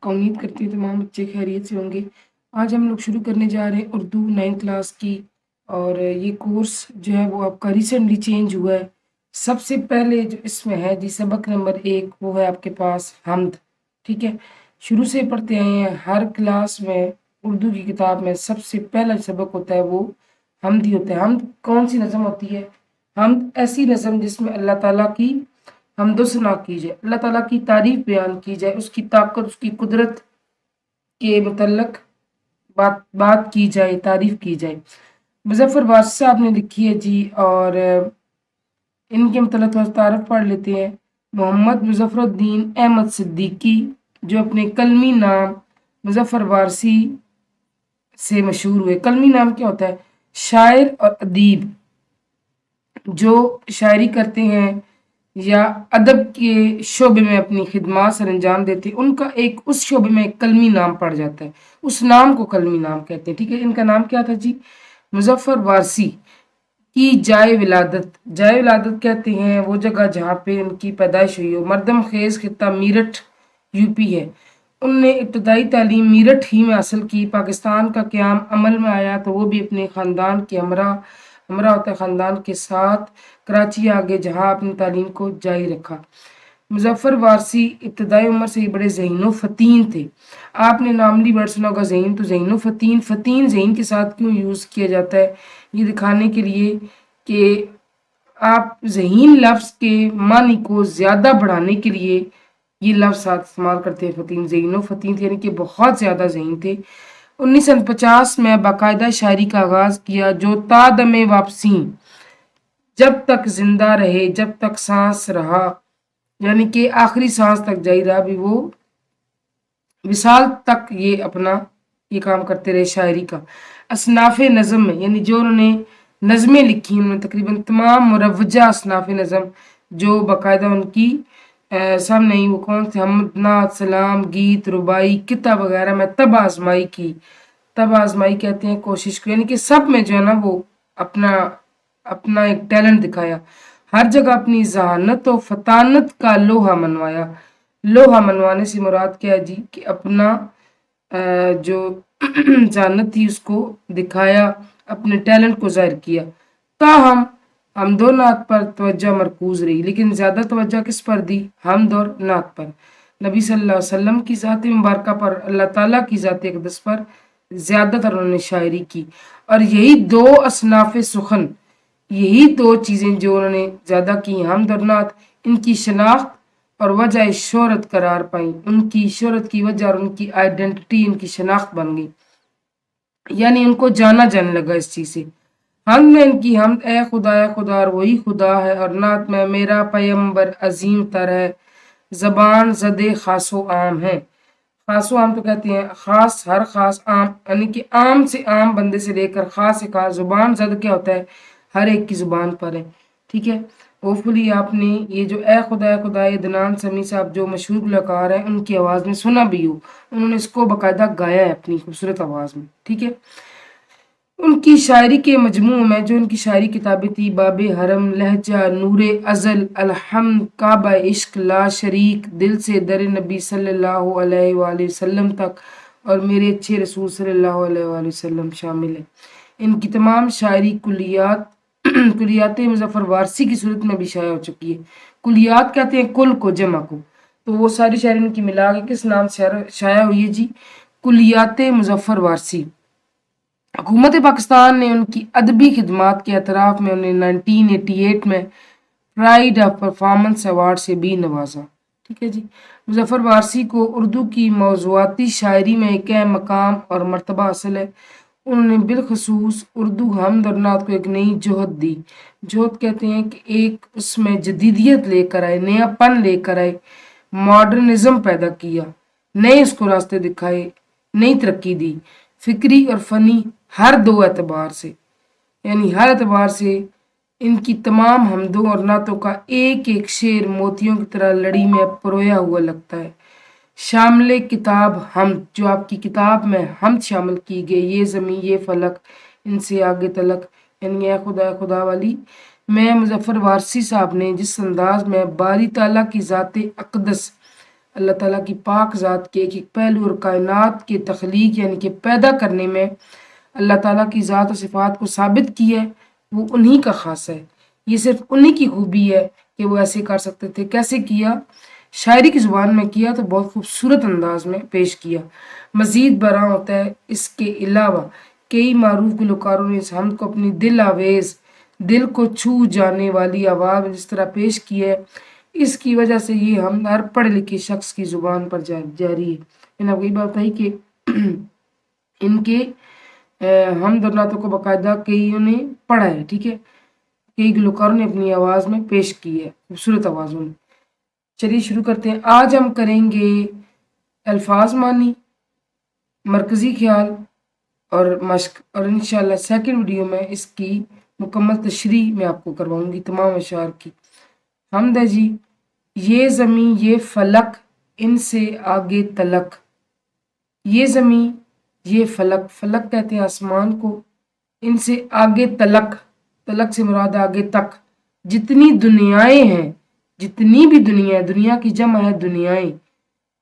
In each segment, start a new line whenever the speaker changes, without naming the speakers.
امید کرتی ہوں تمام بچے خیریت سے ہوں گے۔ آج ہم لوگ شروع کرنے جا رہے ہیں اردو 9 کلاس کی، اور یہ کورس جو ہے وہ آپ کا ریسنٹلی چینج ہوا ہے۔ سب سے پہلے جو اس میں ہے جی سبق نمبر 1 وہ ہے آپ کے پاس حمد، ٹھیک ہے۔ شروع سے پڑھتے آئے ہیں، ہر کلاس میں اردو کی کتاب میں سب سے پہلا سبق ہوتا ہے وہ حمد ہی ہوتا ہے۔ حمد کون سی نظم ہوتی ہے؟ حمد ایسی نظم جس میں اللہ تعالیٰ کی حمد و ثنا کی جائے، اللہ تعالیٰ کی تعریف بیان کی جائے، اس کی طاقت، اس کی قدرت کے متعلق بات کی جائے، تعریف کی جائے۔ مظفر وارث صاحب نے لکھی ہے جی، اور ان کے متعلق تھوڑا تعارف پڑھ لیتے ہیں۔ محمد مظفر الدین احمد صدیقی، جو اپنے کلمی نام مظفر وارثی سے مشہور ہوئے۔ کلمی نام کیا ہوتا ہے؟ شاعر اور ادیب جو شاعری کرتے ہیں یا ادب کے شعبے میں اپنی خدمات سر انجام دیتے ہیں، ان کا ایک اس شعبے میں ایک کلمی نام پڑ جاتا ہے، اس نام کو کلمی نام کہتے ہیں، ٹھیک ہے۔ ان کا نام کیا تھا جی؟ مظفر وارثی کی جائے ولادت، جائے ولادت کہتے ہیں وہ جگہ جہاں پہ ان کی پیدائش ہوئی ہو۔ مردم خیز خطہ میرٹھ یو پی ہے۔ ان نے ابتدائی تعلیم میرٹھ ہی میں حاصل کی۔ پاکستان کا قیام عمل میں آیا تو وہ بھی اپنے خاندان کے ہمراہ ہوتا ہے، خاندان کے ساتھ کراچی آگے، جہاں اپنی تعلیم کو جاری رکھا۔ مظفر وارثی ابتدائی عمر سے ہی بڑے ذہین و فطین تھے۔ آپ نے ناملی ورڈ سنا ہوگا ذہین، تو ذہین و فطین، فطین ذہین کے ساتھ کیوں یوز کیا جاتا ہے؟ یہ دکھانے کے لیے کہ آپ ذہین لفظ کے معنی کو زیادہ بڑھانے کے لیے یہ لفظ ساتھ استعمال کرتے ہیں، فطین، ذہین و فطین تھے، یعنی کہ بہت زیادہ ذہین تھے۔ 1950 میں باقاعدہ شاعری کا آغاز کیا، جو تا دم واپسی، جب تک زندہ رہے، جب تک سانس رہا، یعنی کہ آخری سانس تک جاری رہا، بھی وہ وصال تک یہ اپنا یہ کام کرتے رہے شاعری کا۔ اصناف نظم میں، یعنی جو انہوں نے نظمیں لکھی، انہوں نے تقریباً تمام مروجہ اصناف نظم جو باقاعدہ ان کی سامنے وہ کون تھے؟ حمد، نعت، سلام، گیت، ربائی، کتاب وغیرہ میں تب آزمائی کی۔ تب آزمائی کہتے ہیں کوشش کو، یعنی کہ سب میں جو ہے نا وہ اپنا ایک ٹیلنٹ دکھایا، ہر جگہ اپنی ذہانت و فطانت کا لوہا منوایا۔ لوہا منوانے سے مراد کیا ہے جی؟ کہ اپنا جو ذہانت تھی اس کو دکھایا، اپنے ٹیلنٹ کو ظاہر کیا۔ تاہم حمد و نعت پر توجہ مرکوز رہی، لیکن زیادہ توجہ کس پر دی؟ حمد اور نعت پر، نبی صلی اللہ علیہ وسلم کی ذات مبارکہ پر، اللہ تعالیٰ کی ذات اقدس پر زیادہ تر انہوں نے شاعری کی۔ اور یہی دو اصناف سخن، یہی دو چیزیں جو انہوں نے زیادہ کی، حمد اور نعت، ان کی شناخت اور وجہ شہرت قرار پائیں، ان کی شہرت کی وجہ اور ان کی آئیڈینٹی، ان کی شناخت بن گئی، یعنی ان کو جانا جانے لگا اس چیز سے۔ حمد میں ان کی حمد اے خدا اور وہی خدا ہے، اور نعت میں میرا پیمبر عظیم تر ہے، زبان زد خاص و عام ہے۔ خاص و عام تو کہتے ہیں خاص، ہر خاص، عام یعنی کہ عام سے عام بندے سے لے کر خاص سے خاص۔ زبان زد کیا ہوتا ہے؟ ہر ایک کی زبان پر ہے، ٹھیک ہے۔ ہوپفلی آپ نے یہ جو اے خدا عدنان سمیع صاحب جو مشہور گلوکار ہیں ان کی آواز میں سنا بھی ہو، انہوں نے اس کو باقاعدہ گایا ہے اپنی خوبصورت آواز میں، ٹھیک ہے۔ ان کی شاعری کے مجموع میں جو ان کی شاعری کتابیں تھی، باب حرم، لہجہ، نور ازل، الحمد، کعبہ عشق، لا شریک، دل سے در نبی صلی اللہ علیہ وآلہ وسلم تک، اور میرے اچھے رسول صلی اللہ علیہ وآلہ وسلم شامل ہے۔ ان کی تمام شاعری کلیات مظفر وارثی کی صورت میں بھی شائع ہو چکی ہے۔ کلیات کہتے ہیں کل کو، جمع کو، تو وہ ساری شاعری ان کی ملا کے کس نام سے شائع ہوئی ہے جی؟ کلیات مظفر وارثی۔ حکومت پاکستان نے ان کی ادبی خدمات کے اعتراف میں انہیں 1988 میں پرائڈ آف پرفارمنس ایوارڈ سے بھی نوازا، ٹھیک ہے جی۔ مظفر وارثی کو اردو کی موضوعاتی شاعری میں ایک اہم مقام اور مرتبہ حاصل ہے۔ انہوں نے بالخصوص اردو حمد اور نعت کو ایک نئی جہت دی۔ جہت کہتے ہیں کہ ایک اس میں جدیدیت لے کر آئے، نیا پن لے کر آئے، ماڈرنزم پیدا کیا، نئے اس کو راستے دکھائے، نئی ترقی دی، فکری اور فنی ہر دو اعتبار سے، یعنی ہر اعتبار سے ان کی تمام حمدوں اور نعتوں کا ایک ایک شعر موتیوں کی طرح لڑی میں پرویا ہوا لگتا ہے۔ شامل کتاب حمد، جو آپ کی کتاب میں حمد شامل کی گئی، یہ زمین یہ فلک ان سے آگے تلک، یعنی اے خدا والی میں مظفر وارثی صاحب نے جس انداز میں باری تعالیٰ کی ذات اقدس اللہ تعالیٰ کی پاک ذات کے ایک ایک پہلو اور کائنات کے تخلیق یعنی کہ پیدا کرنے میں اللہ تعالیٰ کی ذات و صفات کو ثابت کی ہے، وہ انہی کا خاص ہے، یہ صرف انہی کی خوبی ہے کہ وہ ایسے کر سکتے تھے۔ کیسے کیا؟ شاعری کی زبان میں کیا تو بہت خوبصورت انداز میں پیش کیا۔ مزید برآں ہوتا ہے اس کے علاوہ کئی معروف گلوکاروں نے اس حمد کو اپنی دل آویز، دل کو چھو جانے والی آواز میں جس طرح پیش کی ہے، اس کی وجہ سے یہ حمد ہر پڑھے لکھے شخص کی زبان پر جاری ہے۔ میں نے آپ کو یہ بات بتائی کہ ان کے حمد اور نعتوں کو باقاعدہ کئیوں نے پڑھا ہے، ٹھیک ہے، کئی گلوکاروں نے اپنی آواز میں پیش کی ہے، خوبصورت آوازوں میں۔ چلیے شروع کرتے ہیں۔ آج ہم کریں گے الفاظ معنی، مرکزی خیال اور مشق، اور انشاءاللہ سیکنڈ ویڈیو میں اس کی مکمل تشریح میں آپ کو کرواؤں گی تمام اشعار کی۔ حمد ہے جی۔ یہ زمین یہ فلک ان سے آگے تلک، یہ زمین یہ فلک، فلک کہتے ہیں آسمان کو، ان سے آگے تلک، تلک سے مراد آگے تک، جتنی دنیایں ہیں، جتنی بھی دنیا ہے، دنیا کی جمع ہے دنیایں،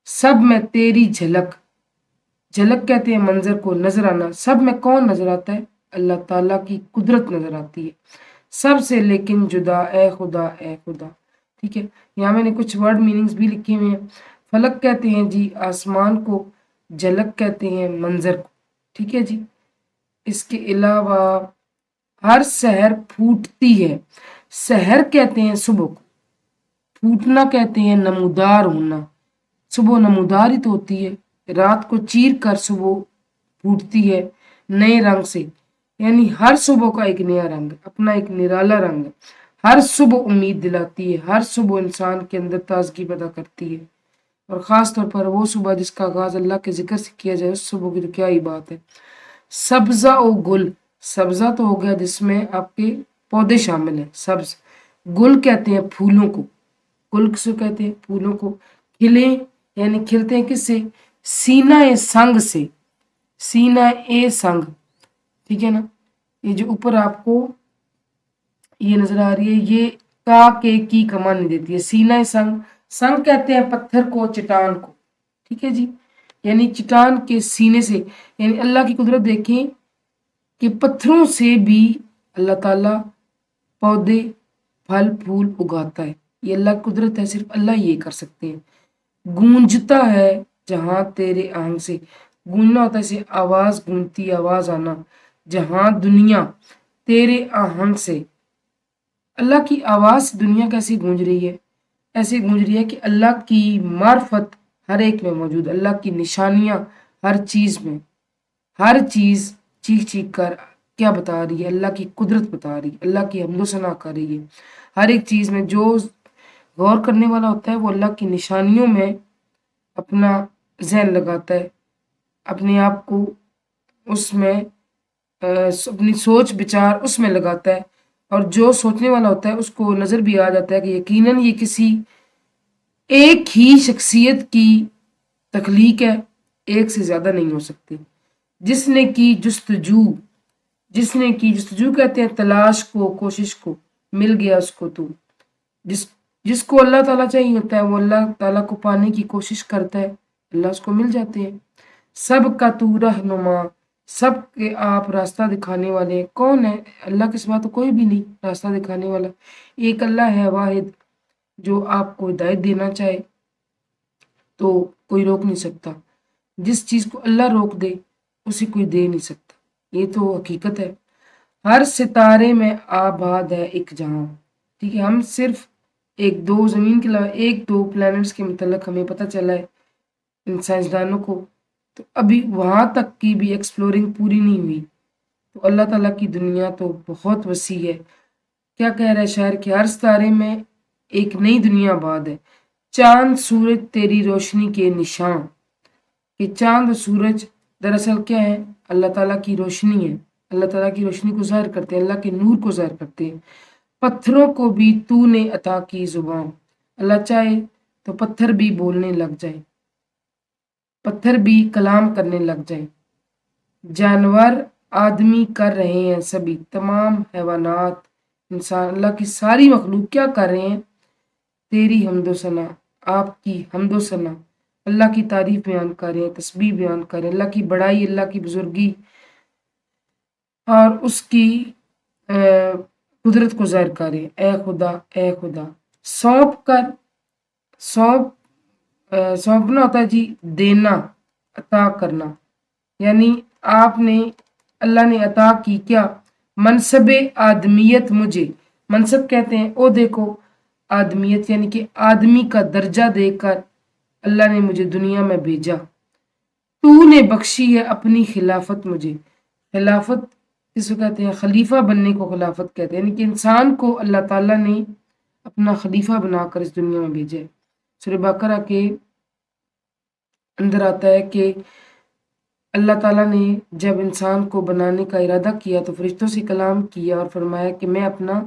سب میں تیری جھلک، جھلک کہتے ہیں منظر کو، نظر آنا، سب میں کون نظر آتا ہے؟ اللہ تعالیٰ کی قدرت نظر آتی ہے سب سے، لیکن جدا اے خدا اے خدا، ٹھیک ہے۔ یہاں میں نے کچھ ورڈ میننگز بھی لکھے ہوئے ہیں۔ فلک کہتے ہیں جی آسمان کو، جھلک کہتے ہیں منظر کو، ٹھیک ہے جی۔ اس کے علاوہ ہر سحر پھوٹتی ہے، سحر کہتے ہیں صبح کو، پھوٹنا کہتے ہیں نمودار ہونا، صبح نمودار ہی تو ہوتی ہے، رات کو چیر کر صبح پھوٹتی ہے نئے رنگ سے، یعنی ہر صبح کا ایک نیا رنگ، اپنا ایک نرالا رنگ، ہر صبح امید دلاتی ہے، ہر صبح انسان کے اندر تازگی پیدا کرتی ہے، اور خاص طور پر وہ صبح جس کا آغاز اللہ کے ذکر سے کیا جائے، اس صبح کی تو کیا ہی بات ہے۔ سبزہ و گل، سبزہ تو ہو گیا جس میں آپ کے پودے شامل ہیں، سبز، گل کہتے ہیں پھولوں کو، گل کسے کہتے ہیں؟ پھولوں کو۔ کھلے یعنی کھلتے ہیں کس سے؟ سینہ سنگ سے، سینہ اے سنگ، ٹھیک ہے نا۔ یہ جو اوپر آپ کو یہ نظر آ رہی ہے، یہ کا کے کی کمانی دیتی ہے، سینہ سنگ، سنگ کہتے ہیں پتھر کو، چٹان کو، ٹھیک ہے جی، یعنی چٹان کے سینے سے، یعنی اللہ کی قدرت دیکھیں کہ پتھروں سے بھی اللہ تعالیٰ پودے پھل پھول اگاتا ہے، یہ اللہ کی قدرت ہے، صرف اللہ یہ کر سکتے ہیں۔ گونجتا ہے جہاں تیرے آہنگ سے، گونجنا ہوتا ہے اسے آواز، گونجتی آواز آنا، جہاں دنیا تیرے آہنگ سے، اللہ کی آواز دنیا کیسی گونج رہی ہے؟ ایسے گونج رہی ہے کہ اللہ کی معرفت ہر ایک میں موجود، اللہ کی نشانیاں ہر چیز میں، ہر چیز چیخ چیخ کر کیا بتا رہی ہے؟ اللہ کی قدرت بتا رہی ہے، اللہ کی حمد و ثنا کر رہی ہے، ہر ایک چیز میں جو غور کرنے والا ہوتا ہے وہ اللہ کی نشانیوں میں اپنا ذہن لگاتا ہے، اپنے آپ کو اس میں اپنی سوچ بچار اس میں لگاتا ہے، اور جو سوچنے والا ہوتا ہے اس کو نظر بھی آ جاتا ہے کہ یقیناً یہ کسی ایک ہی شخصیت کی تخلیق ہے، ایک سے زیادہ نہیں ہو سکتی۔ جس نے کی جستجو، جس نے کی جستجو کہتے ہیں تلاش کو، کوشش کو، مل گیا اس کو تو، جس کو اللہ تعالیٰ چاہیے ہوتا ہے وہ اللہ تعالیٰ کو پانے کی کوشش کرتا ہے، اللہ اس کو مل جاتے ہیں۔ سب کا تو رہنما، سب کے آپ راستہ دکھانے والے، کون ہے؟ اللہ کے سوا تو کوئی بھی نہیں راستہ دکھانے والا، ایک اللہ ہے واحد جو آپ کو ہدایت دینا چاہے تو کوئی روک نہیں سکتا، جس چیز کو اللہ روک دے اسے کوئی دے نہیں سکتا، یہ تو حقیقت ہے۔ ہر ستارے میں آباد ہے ایک جہاں، ٹھیک ہے، ہم صرف ایک دو زمین کے علاوہ ایک دو پلانٹس کے متعلق ہمیں پتہ چلا ہے ان سائنسدانوں کو، تو ابھی وہاں تک کی بھی ایکسپلورنگ پوری نہیں ہوئی، تو اللہ تعالیٰ کی دنیا تو بہت وسیع ہے۔ کیا کہہ رہا ہے شاعر کہ ہر ستارے میں ایک نئی دنیا آباد ہے، چاند سورج تیری روشنی کے نشان، کہ چاند و سورج دراصل کیا ہے؟ اللہ تعالیٰ کی روشنی ہے، اللہ تعالیٰ کی روشنی کو ظاہر کرتے ہیں، اللہ کے نور کو ظاہر کرتے ہیں۔ پتھروں کو بھی تو نے عطا کی زبان، اللہ چاہے تو پتھر بھی بولنے لگ جائے، پتھر بھی کلام کرنے لگ جائے، جانور آدمی کر رہے ہیں سبھی، تمام حیوانات انسان، اللہ کی ساری مخلوق کیا کر رہے ہیں؟ تیری حمد و ثنا، آپ کی حمد و ثنا، اللہ کی تعریف بیان کر رہے ہیں، تسبیح بیان کر رہے ہیں، اللہ کی بڑائی، اللہ کی بزرگی اور اس کی قدرت کو ظاہر کر رہے ہیں۔ اے خدا، اے خدا، سونپ کر، سونپنا ہوتا ہے جی دینا، عطا کرنا، یعنی آپ نے، اللہ نے عطا کی کیا؟ منصب آدمیت مجھے، منصب کہتے ہیں عہدے کو، آدمیت یعنی کہ آدمی کا درجہ دے کر اللہ نے مجھے دنیا میں بھیجا۔ تو نے بخشی ہے اپنی خلافت مجھے، خلافت کس کو کہتے ہیں؟ خلیفہ بننے کو خلافت کہتے ہیں، یعنی کہ انسان کو اللہ تعالیٰ نے اپنا خلیفہ بنا کر اس دنیا میں بھیجا ہے۔ سورہ بقرہ کے اندر آتا ہے کہ اللہ تعالیٰ نے جب انسان کو بنانے کا ارادہ کیا تو فرشتوں سے کلام کیا اور فرمایا کہ میں اپنا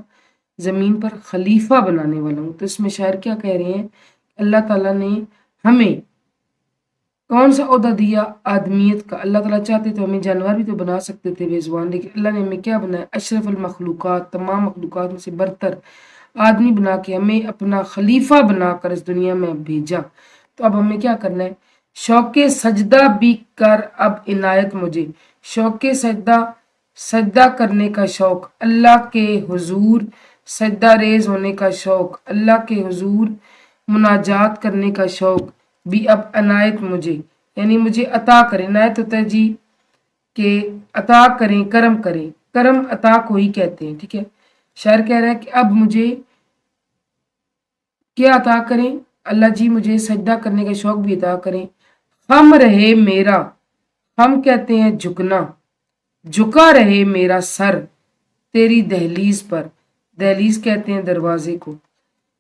زمین پر خلیفہ بنانے والا ہوں۔ تو اس میں شاعر کیا کہہ رہے ہیں؟ اللہ تعالیٰ نے ہمیں کون سا عہدہ دیا؟ آدمیت کا۔ اللہ تعالیٰ چاہتے تو ہمیں جانور بھی تو بنا سکتے تھے بے زبان، لیکن اللہ نے ہمیں کیا بنایا؟ اشرف المخلوقات، تمام مخلوقات میں سے برتر آدمی بنا کے ہمیں اپنا خلیفہ بنا کر اس دنیا میں بھیجا۔ تو اب ہمیں کیا کرنا ہے؟ شوق سجدہ بھی کر اب عنایت مجھے، شوق سجدہ کرنے کا شوق، اللہ کے حضور سجدہ ریز ہونے کا شوق، اللہ کے حضور مناجات کرنے کا شوق بھی اب عنایت مجھے، یعنی مجھے عطا کریں۔ عنایت ہوتا ہے جی کہ عطا کریں، کرم کریں، کرم عطا کو ہی کہتے ہیں، ٹھیک ہے۔ شاعر کہہ رہا ہے کہ اب مجھے کیا عطا کریں؟ اللہ جی مجھے سجدہ کرنے کا شوق بھی عطا کریں۔ خم رہے میرا، ہم کہتے ہیں جھکنا، جھکا رہے میرا سر تیری دہلیز پر، دہلیز کہتے ہیں دروازے کو،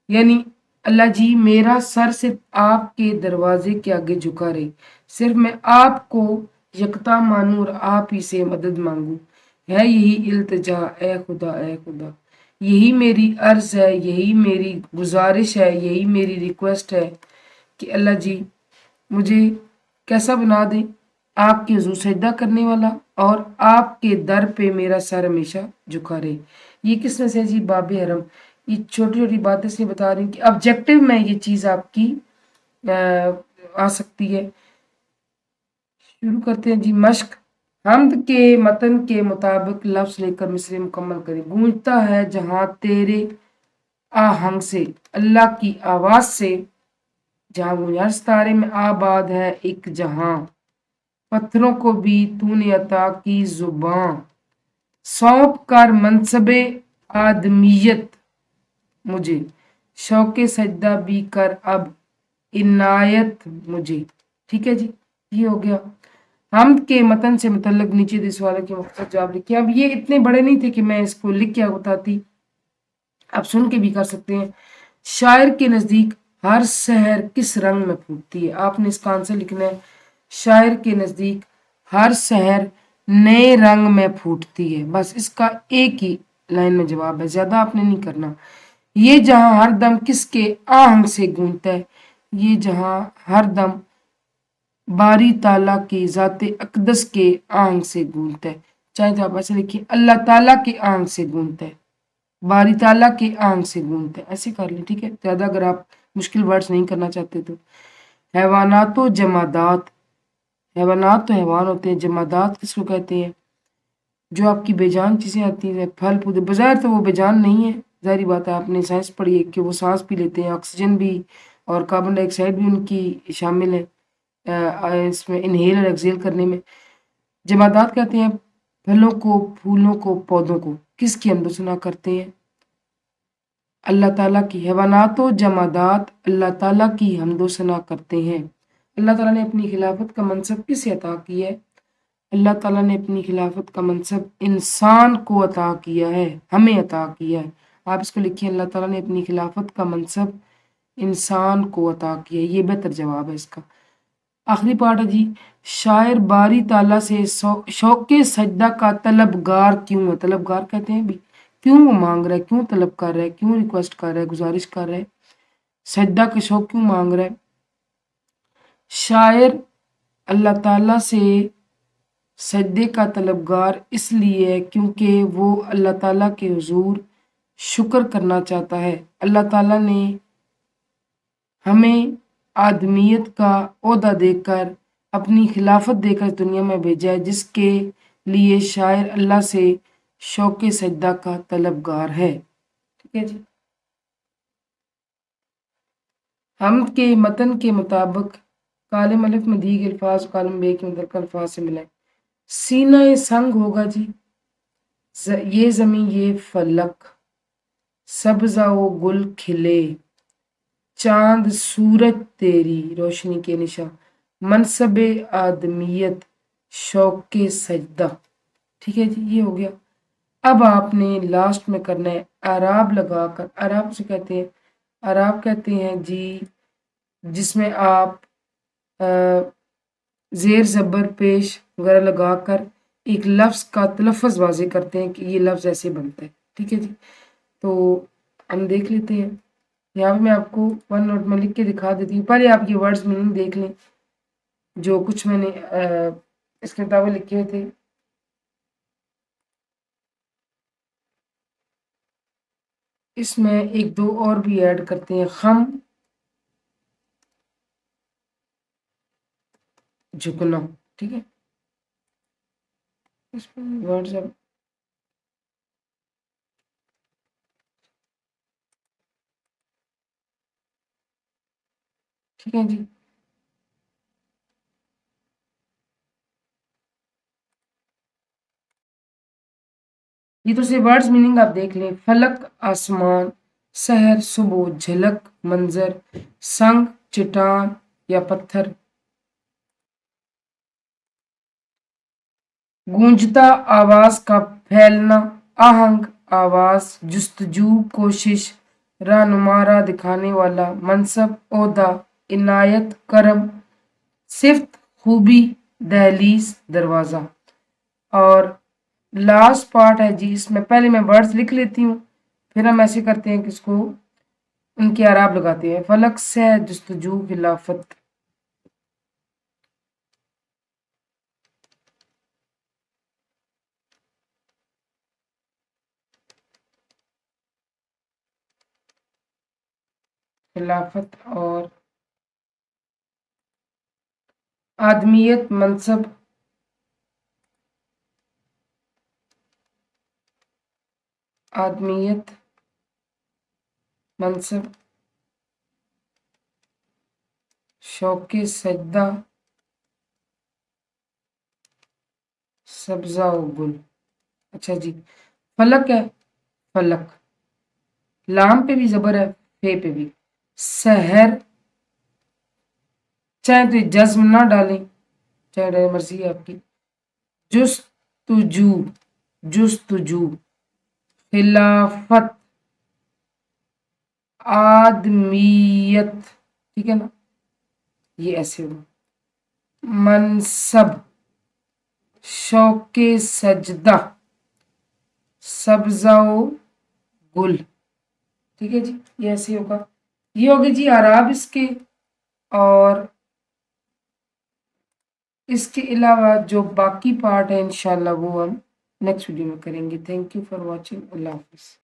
یعنی اللہ جی میرا سر صرف آپ کے دروازے کے آگے جھکا رہے، صرف میں آپ کو یکتا مانوں اور آپ ہی سے مدد مانگوں، ہے یہی التجا اے خدا، اے خدا، یہی میری عرض ہے، یہی میری گزارش ہے، یہی میری ریکویسٹ ہے کہ اللہ جی مجھے کیسا بنا دیں؟ آپ کے حضور سجدہ کرنے والا، اور آپ کے در پہ میرا سر ہمیشہ جھکا رہے۔ یہ کس میں سے جی؟ باب حرم۔ یہ چھوٹی چھوٹی باتیں سے بتا رہی ہوں کہ آبجیکٹو میں یہ چیز آپ کی آ سکتی ہے۔ شروع کرتے ہیں جی مشق۔ حمد کے متن کے مطابق لفظ لے کر مصرع مکمل کریں۔ گونجتا ہے جہاں تیرے آہنگ سے، اللہ کی آواز سے، جہاں گونجا ستارے میں آباد ہے ایک جہاں، پتھروں کو بھی تو نے عطا کی زباں، سونپ کر منصب آدمیت مجھے، شوق سجدہ بھی کر اب عنایت مجھے۔ ٹھیک ہے جی، یہ ہو گیا حمد کے متن سے متعلق نیچے دے سوالوں کے مختصر جواب لکھیں۔ اب یہ اتنے بڑے نہیں تھے کہ میں اس کو لکھ کے بتاتی، آپ سن کے بھی کر سکتے ہیں۔ شاعر کے نزدیک ہر سحر کس رنگ میں پھوٹتی ہے؟ آپ نے اس کا آنسر لکھنا ہے۔ شاعر کے نزدیک ہر سحر نئے رنگ میں پھوٹتی ہے، بس اس کا ایک ہی لائن میں جواب ہے، زیادہ آپ نے نہیں کرنا۔ یہ جہاں ہر دم کس کے آہنگ سے گونجتا ہے؟ یہ جہاں ہر دم باری تعالیٰ کی ذات اقدس کے آہنگ سے گونجتا ہے، چاہے تو آپ ایسے لکھیں اللہ تعالیٰ کے آہنگ سے گونجتا ہے، باری تعالیٰ کے آنکھ سے گونجتا ہے، ایسے کر لیں، ٹھیک ہے۔ زیادہ اگر آپ مشکل ورڈز نہیں کرنا چاہتے تو۔ حیوانات و جمادات، حیوانات تو حیوان ہوتے ہیں، جمادات کس کو کہتے ہیں؟ جو آپ کی بے جان چیزیں آتی ہیں، پھل پودے، بظاہر تو وہ بے جان نہیں ہے، ظاہری بات ہے، آپ نے سائنس پڑھی ہے کہ وہ سانس بھی لیتے ہیں، آکسیجن بھی اور کاربن ڈائی آکسائڈ بھی ان کی شامل ہے اس میں انہیل اور ایکسیل کرنے میں۔ جمادات کہتے ہیں پھلوں کو، پھولوں کو، پودوں کو، کس کی حمد و ثنا کرتے ہیں؟ اللہ تعالیٰ کی۔ حیوانات و جمادات اللہ تعالیٰ کی حمد و ثنا کرتے ہیں۔ اللہ تعالیٰ نے اپنی خلافت کا منصب کسے عطا کیا ہے؟ اللہ تعالیٰ نے اپنی خلافت کا منصب انسان کو عطا کیا ہے، ہمیں عطا کیا ہے۔ آپ اس کو لکھیں، اللہ تعالیٰ نے اپنی خلافت کا منصب انسان کو عطا کیا ہے، یہ بہتر جواب ہے اس کا۔ آخری پارٹ ہے جی، شاعر باری تعالیٰ سے شوق سجدہ کا طلبگار کیوں ہے؟ طلبگار کہتے ہیں بھی کیوں وہ مانگ رہا ہے، کیوں طلب کر رہا ہے، کیوں ریکویسٹ کر رہا ہے، گزارش کر رہا ہے، سجدہ کا شوق کیوں مانگ رہا ہے؟ شاعر اللہ تعالیٰ سے سجدے کا طلبگار اس لیے کیونکہ وہ اللہ تعالیٰ کے حضور شکر کرنا چاہتا ہے۔ اللہ تعالیٰ نے ہمیں آدمیت کا عہدہ دے کر اپنی خلافت دے کر دنیا میں بھیجا ہے، جس کے لیے شاعر اللہ سے شوق سجدہ کا طلبگار ہے۔ ٹھیک ہے جی، حمد کے متن کے مطابق کالم الف میں دی گئی الفاظ کالم بے کے متعلقہ الفاظ سے ملائیں۔ سینہ سنگ ہوگا جی، یہ زمین یہ فلک، سبزہ و گل کھلے، چاند سورج تیری روشنی کے نشاں، منصب آدمیت شوق سجدہ۔ ٹھیک ہے جی، یہ ہو گیا۔ اب آپ نے لاسٹ میں کرنا ہے اعراب لگا کر، اعراب سے کہتے ہیں، اعراب کہتے ہیں جی جس میں آپ زیر زبر پیش وغیرہ لگا کر ایک لفظ کا تلفظ واضح کرتے ہیں کہ یہ لفظ ایسے بنتا ہے۔ ٹھیک ہے جی، تو ہم دیکھ لیتے ہیں۔ یہاں پہ میں آپ کو ون نوٹ میں لکھ کے دکھا دیتی ہوں، پہلے آپ یہ ورڈز میننگ دیکھ لیں جو کچھ میں نے اس کتابیں لکھے ہوئے تھے۔ اس میں ایک دو اور بھی ایڈ کرتے ہیں، خم جھکنا۔ ٹھیک ہے، اس میں ورڈز اب ٹھیک ہے جی، یہ تو سے ورڈز میننگ آپ دیکھ لیں۔ فلک آسمان، سحر صبح، جھلک منظر، سنگ چٹان یا پتھر، گونجتا آواز کا پھیلنا، آہنگ آواز، جستجو کوشش، رہنما راہ دکھانے والا، منصب عہدہ، عنایت کرم، صفت خوبی، دہلیز دروازہ۔ اور لاسٹ پارٹ ہے جی، اس میں پہلے میں ورڈز لکھ لیتی ہوں، پھر ہم ایسے کرتے ہیں کہ اس کو ان کے اعراب لگاتے ہیں۔ فلک سے جستجو خلافت، خلافت اور آدمیت منصب، آدمیت منصب شوق سجدہ سبزہ و گل۔ اچھا جی، فلک ہے، فلک لام پہ بھی زبر ہے، فے پہ بھی، سحر چاہے تو جزم نہ ڈالیں، چاہے مرضی ہے آپ کی، جستجو، جستجو، خلافت، آدمیت، ٹھیک ہے نا، یہ ایسے ہو، منصب شوق سجدہ سبزہ و گل۔ ٹھیک ہے جی، یہ ایسے ہوگا۔ یہ ہوگی جی اعراب اس کے، اور اس کے علاوہ جو باقی پارٹ ہے انشاءاللہ وہ ہم نیکسٹ ویڈیو میں کریں گے۔ تھینک یو فار واچنگ، اللہ حافظ۔